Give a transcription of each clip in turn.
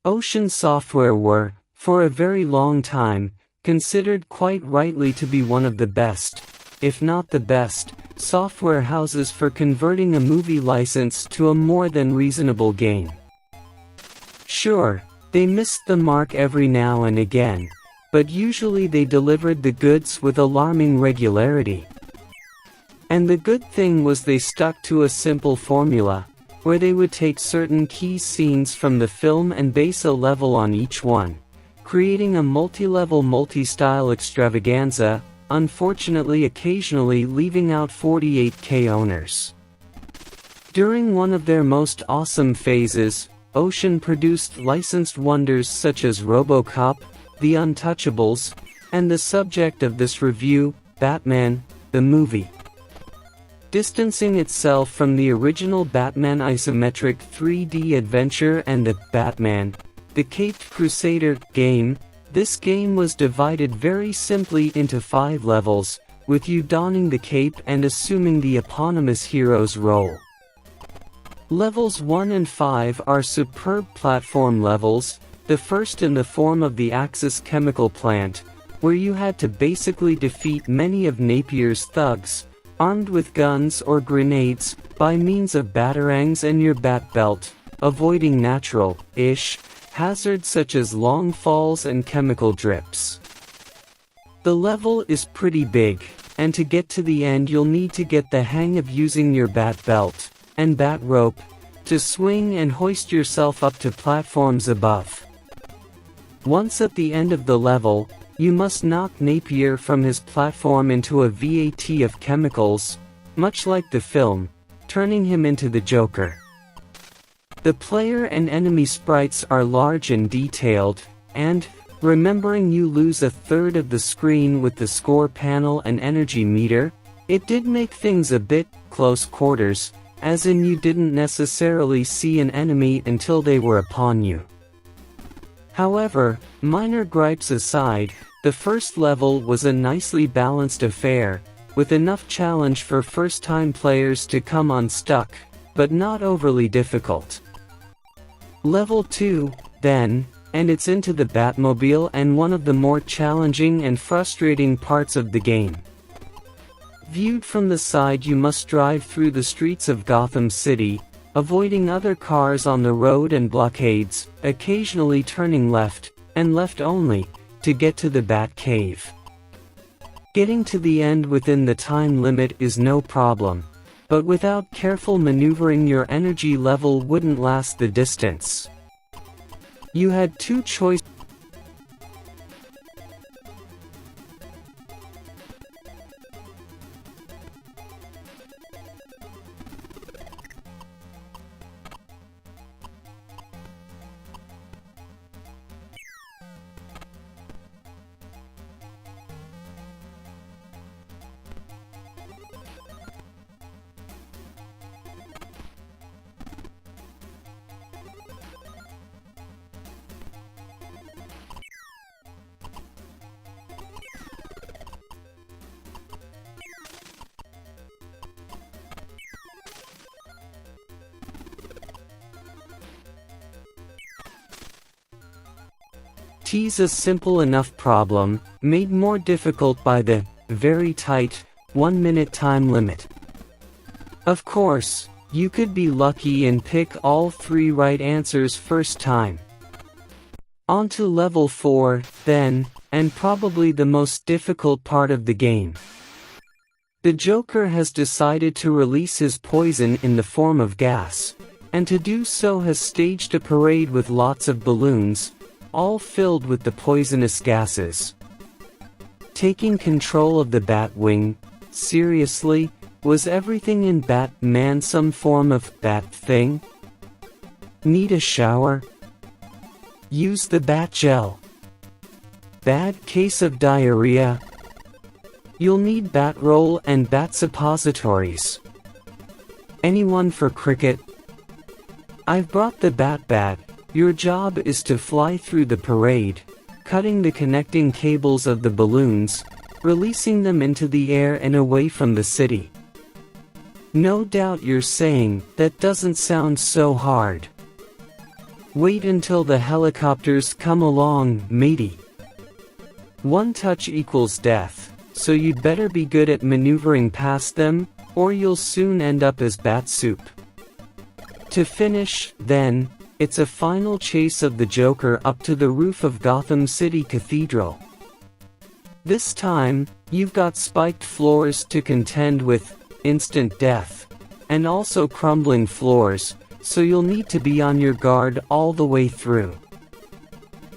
Ocean Software were, for a very long time, considered quite rightly to be one of the best, if not the best, software houses for converting a movie license to a more than reasonable game. Sure, they missed the mark every now and again, but usually they delivered the goods with alarming regularity. And the good thing was they stuck to a simple formula, where they would take certain key scenes from the film and base a level on each one, creating a multi-level multi-style extravaganza, unfortunately occasionally leaving out 48K owners. During one of their most awesome phases, Ocean produced licensed wonders such as RoboCop, The Untouchables, and the subject of this review, Batman, the movie. Distancing itself from the original Batman isometric 3D adventure and the Batman, the Caped Crusader game, this game was divided very simply into 5 levels, with you donning the cape and assuming the eponymous hero's role. Levels 1 and 5 are superb platform levels, the first in the form of the Axis chemical plant, where you had to basically defeat many of Napier's thugs, armed with guns or grenades, by means of batarangs and your bat belt, avoiding natural-ish hazards such as long falls and chemical drips. The level is pretty big, and to get to the end you'll need to get the hang of using your bat belt and bat rope to swing and hoist yourself up to platforms above. Once at the end of the level, you must knock Napier from his platform into a vat of chemicals, much like the film, turning him into the Joker. The player and enemy sprites are large and detailed, and, remembering you lose a third of the screen with the score panel and energy meter, it did make things a bit close quarters, as in you didn't necessarily see an enemy until they were upon you. However, minor gripes aside, the first level was a nicely balanced affair, with enough challenge for first-time players to come unstuck, but not overly difficult. Level 2, then, and it's into the Batmobile and one of the more challenging and frustrating parts of the game. Viewed from the side you must drive through the streets of Gotham City, avoiding other cars on the road and blockades, occasionally turning left, and left only, to get to the Batcave. Getting to the end within the time limit is no problem, but without careful maneuvering your energy level wouldn't last the distance. You had 2 choices. Tease a simple enough problem, made more difficult by the very tight 1-minute time limit. Of course, you could be lucky and pick all 3 right answers first time. On to level 4, then, and probably the most difficult part of the game. The Joker has decided to release his poison in the form of gas, and to do so has staged a parade with lots of balloons, all filled with the poisonous gases. Taking control of the Batwing, seriously, was everything in Batman some form of bat thing? Need a shower? Use the bat gel. Bad case of diarrhea? You'll need bat roll and bat suppositories. Anyone for cricket? I've brought the bat. Your job is to fly through the parade, cutting the connecting cables of the balloons, releasing them into the air and away from the city. No doubt you're saying, that doesn't sound so hard. Wait until the helicopters come along, matey. One touch equals death, so you'd better be good at maneuvering past them, or you'll soon end up as bat soup. To finish, then, it's a final chase of the Joker up to the roof of Gotham City Cathedral. This time, you've got spiked floors to contend with, instant death, and also crumbling floors, so you'll need to be on your guard all the way through.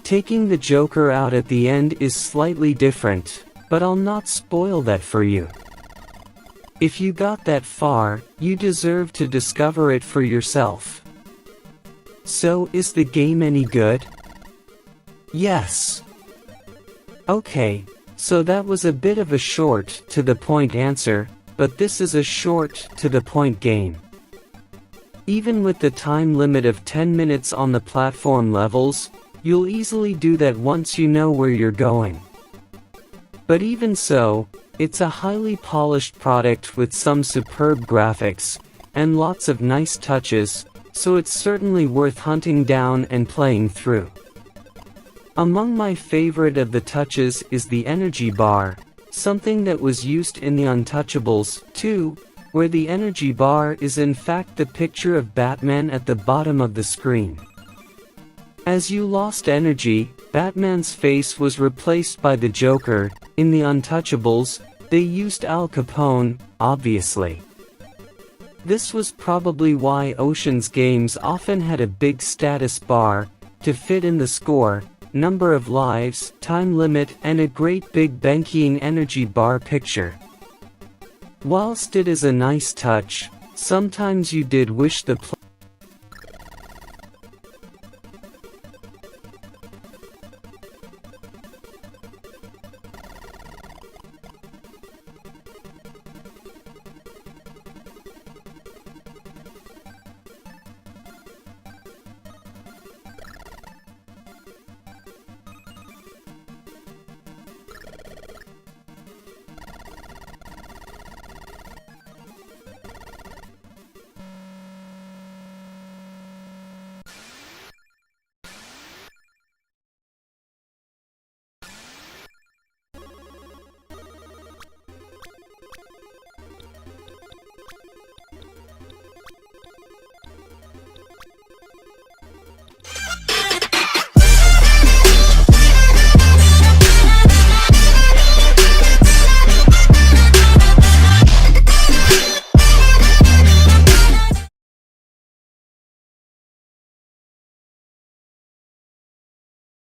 Taking the Joker out at the end is slightly different, but I'll not spoil that for you. If you got that far, you deserve to discover it for yourself. So, is the game any good? Yes. Okay, so that was a bit of a short, to-the-point answer, but this is a short, to-the-point game. Even with the time limit of 10 minutes on the platform levels, you'll easily do that once you know where you're going. But even so, it's a highly polished product with some superb graphics, and lots of nice touches, so it's certainly worth hunting down and playing through. Among my favorite of the touches is the energy bar, something that was used in the Untouchables, too, where the energy bar is in fact the picture of Batman at the bottom of the screen. As you lost energy, Batman's face was replaced by the Joker. In the Untouchables, they used Al Capone, obviously. This was probably why Ocean's games often had a big status bar, to fit in the score, number of lives, time limit, and a great big banking energy bar picture. Whilst it is a nice touch, sometimes you did wish the